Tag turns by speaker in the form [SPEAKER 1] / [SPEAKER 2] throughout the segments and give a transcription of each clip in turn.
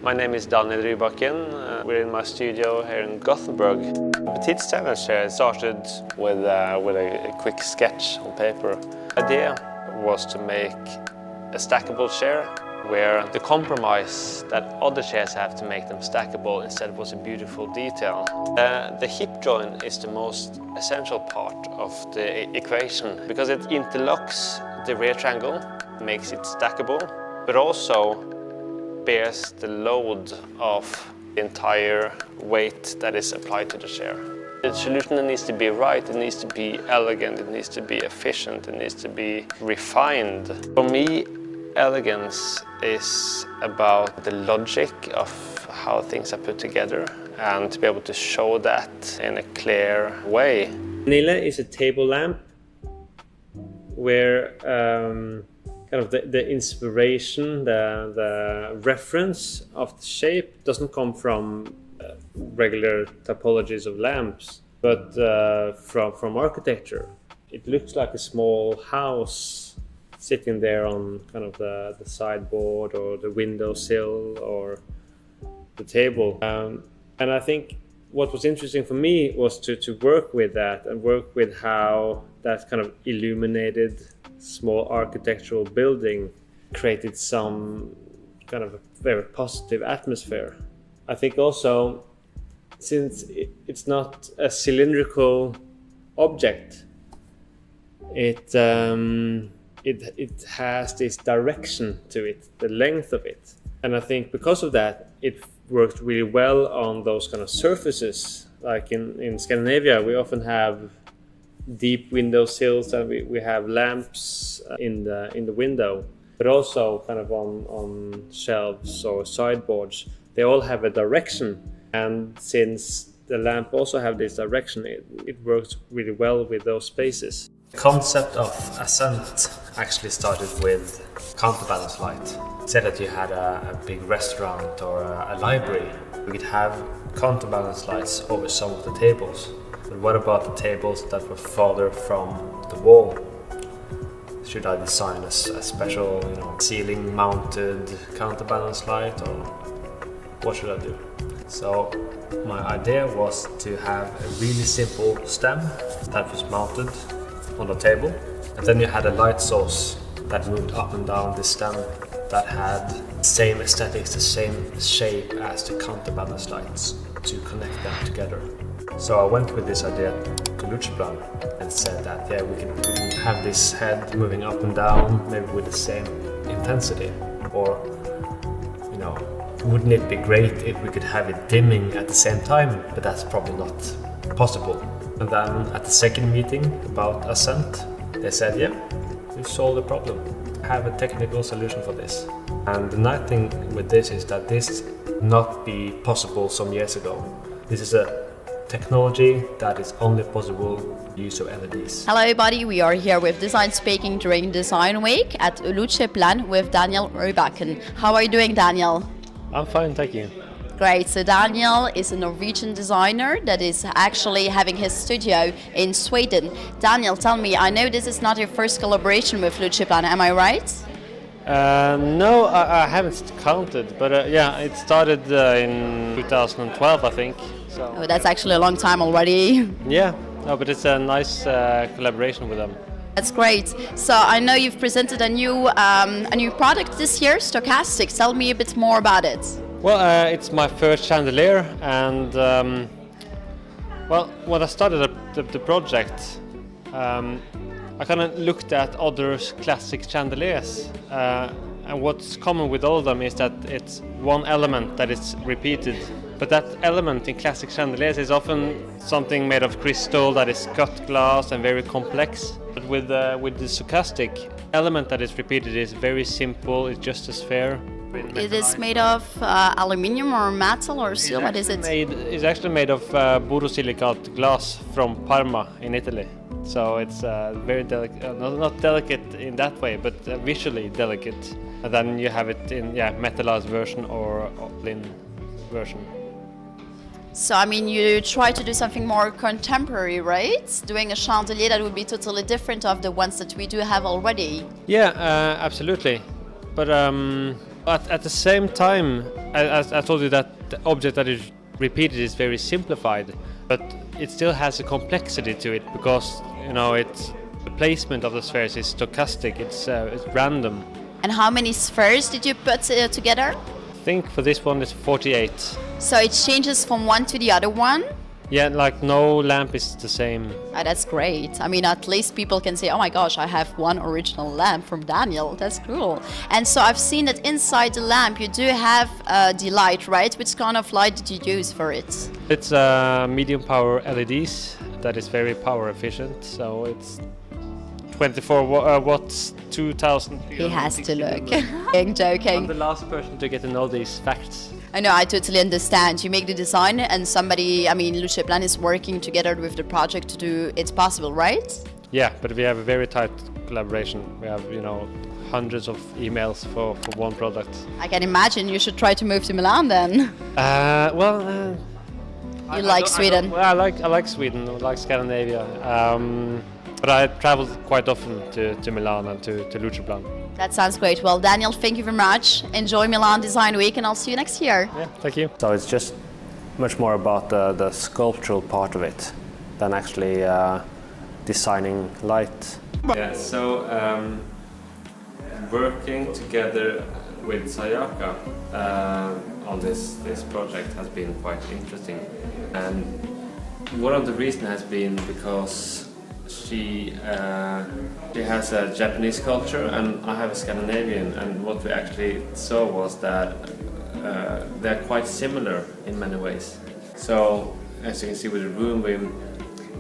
[SPEAKER 1] My name is Daniel Rybakken. We're in my studio here in Gothenburg. The Petite Standard chair started with a quick sketch on paper. The idea was to make a stackable chair where the compromise that other chairs have to make them stackable instead was a beautiful detail. The hip joint is the most essential part of the equation because it interlocks the rear triangle, makes it stackable, but also bears the load of the entire weight that is applied to the chair. The solution needs to be right, it needs to be elegant, it needs to be efficient, it needs to be refined. For me, elegance is about the logic of how things are put together and to be able to show that in a clear way. Nille is a table lamp where kind of the inspiration, the reference of the shape doesn't come from regular typologies of lamps, but from architecture. It looks like a small house sitting there on kind of the sideboard or the windowsill or the table. And I think what was interesting for me was to work with that and work with how that kind of illuminated small architectural building created some kind of a very positive atmosphere. I think also, since it's not a cylindrical object, it has this direction to it, the length of it. And I think because of that, it worked really well on those kind of surfaces. Like in Scandinavia, we often have deep window sills and we have lamps in the window, but also kind of on shelves or sideboards. They all have a direction, and since the lamp also have this direction, it works really well with those spaces. The concept of ascent actually started with counterbalance light. Say that you had a big restaurant or a library, we could have counterbalance lights over some of the tables. But what about the tables that were farther from the wall? Should I design a special, ceiling-mounted counterbalance light, or what should I do? So my idea was to have a really simple stem that was mounted on the table, and then you had a light source that moved up and down the stem that had the same aesthetics, the same shape as the counterbalance lights to connect them together. So I went with this idea to Revolutionizing and said that we can have this head moving up and down, maybe with the same intensity. Or, wouldn't it be great if we could have it dimming at the same time? But that's probably not possible. And then at the second meeting about Ascent, they said, we've solved the problem. Have a technical solution for this. And the nice thing with this is that this not be possible some years ago. This is a technology that is only possible use of LEDs.
[SPEAKER 2] Hello everybody, we are here with Design Speaking during Design Week at Revolutionizing with Daniel Rybakken. How are you doing, Daniel?
[SPEAKER 1] I'm fine, thank you.
[SPEAKER 2] Great, so Daniel is a Norwegian designer that is actually having his studio in Sweden. Daniel, tell me, I know this is not your first collaboration with Revolutionizing, am I right?
[SPEAKER 1] No, I haven't counted, but it started in 2012, I think. So.
[SPEAKER 2] Oh, that's actually a long time already.
[SPEAKER 1] Yeah, but it's a nice collaboration with them.
[SPEAKER 2] That's great. So I know you've presented a new product this year, Stochastics. Tell me a bit more about it.
[SPEAKER 1] Well, it's my first chandelier, and when I started the project, I kind of looked at other classic chandeliers, and what's common with all of them is that it's one element that is repeated. But that element in classic chandeliers is often something made of crystal that is cut glass and very complex. But with the stochastic element that is repeated is very simple, it's just a sphere.
[SPEAKER 2] It is made of aluminium or metal or steel, what is it?
[SPEAKER 1] It's actually made of borosilicate glass from Parma in Italy. So it's very delicate, not delicate in that way, but visually delicate. And then you have it in metallized version or thin version.
[SPEAKER 2] So, I mean, you try to do something more contemporary, right? Doing a chandelier that would be totally different of the ones that we do have already.
[SPEAKER 1] Yeah, absolutely. But At the same time, as I told you that the object that is repeated is very simplified, but it still has a complexity to it because it's the placement of the spheres is stochastic. It's random.
[SPEAKER 2] And how many spheres did you put together?
[SPEAKER 1] I think for this one it's 48.
[SPEAKER 2] So it changes from one to the other one?
[SPEAKER 1] Yeah, like no lamp is the same.
[SPEAKER 2] Oh, that's great. I mean, at least people can say, oh my gosh, I have one original lamp from Daniel. That's cool. And so I've seen that inside the lamp you do have the light, right? Which kind of light did you use for it?
[SPEAKER 1] It's medium power LEDs that is very power efficient. So it's 24 watts, 2000.
[SPEAKER 2] He has to look. Joking.
[SPEAKER 1] I'm the last person to get to know these facts.
[SPEAKER 2] I know, I totally understand. You make the design and somebody, I mean, Luce Plan is working together with the project to do it possible, right?
[SPEAKER 1] Yeah, but we have a very tight collaboration. We have, hundreds of emails for one product.
[SPEAKER 2] I can imagine you should try to move to Milan then. You like Sweden?
[SPEAKER 1] I like Sweden. I like Scandinavia. But I traveled quite often to Milan and to Luce Plan.
[SPEAKER 2] That sounds great. Well, Daniel, thank you very much. Enjoy Milan Design Week and I'll see you next year.
[SPEAKER 1] Yeah, thank you. So it's just much more about the sculptural part of it than actually designing light. Yeah, so working together with Sayaka on this project has been quite interesting. And one of the reasons has been because she has a Japanese culture and I have a Scandinavian, and what we actually saw was that they're quite similar in many ways. So as you can see with the room, we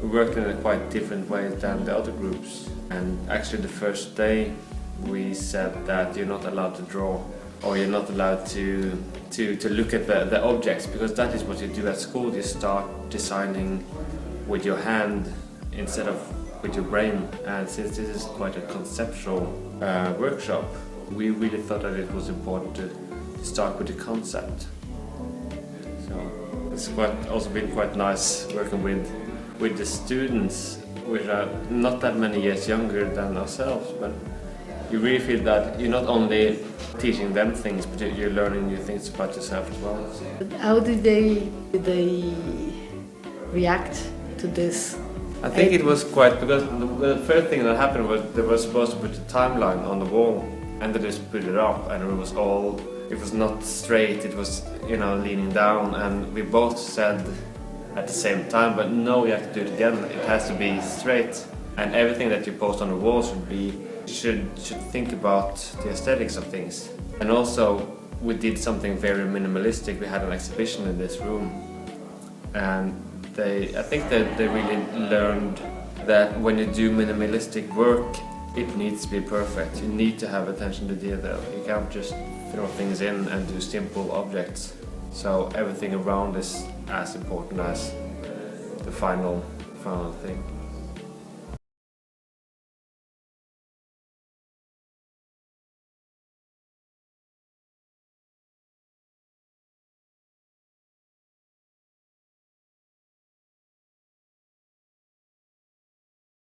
[SPEAKER 1] worked in a quite different way than the other groups. And actually the first day we said that you're not allowed to draw, or you're not allowed to look at the objects, because that is what you do at school. You start designing with your hand instead of with your brain, and since this is quite a conceptual workshop, we really thought that it was important to start with the concept. So it's also been quite nice working with the students, which are not that many years younger than ourselves, but you really feel that you're not only teaching them things, but you're learning new things about yourself as well.
[SPEAKER 3] How did they react to this?
[SPEAKER 1] I think it was quite, because the first thing that happened was they were supposed to put a timeline on the wall, and they just put it up, and it was not straight, it was leaning down, and we both said at the same time, but no, we have to do it again, it has to be straight, and everything that you post on the wall should think about the aesthetics of things. And also we did something very minimalistic. We had an exhibition in this room, and I think that they really learned that when you do minimalistic work, it needs to be perfect. You need to have attention to detail. You can't just throw things in and do simple objects. So everything around is as important as the final thing.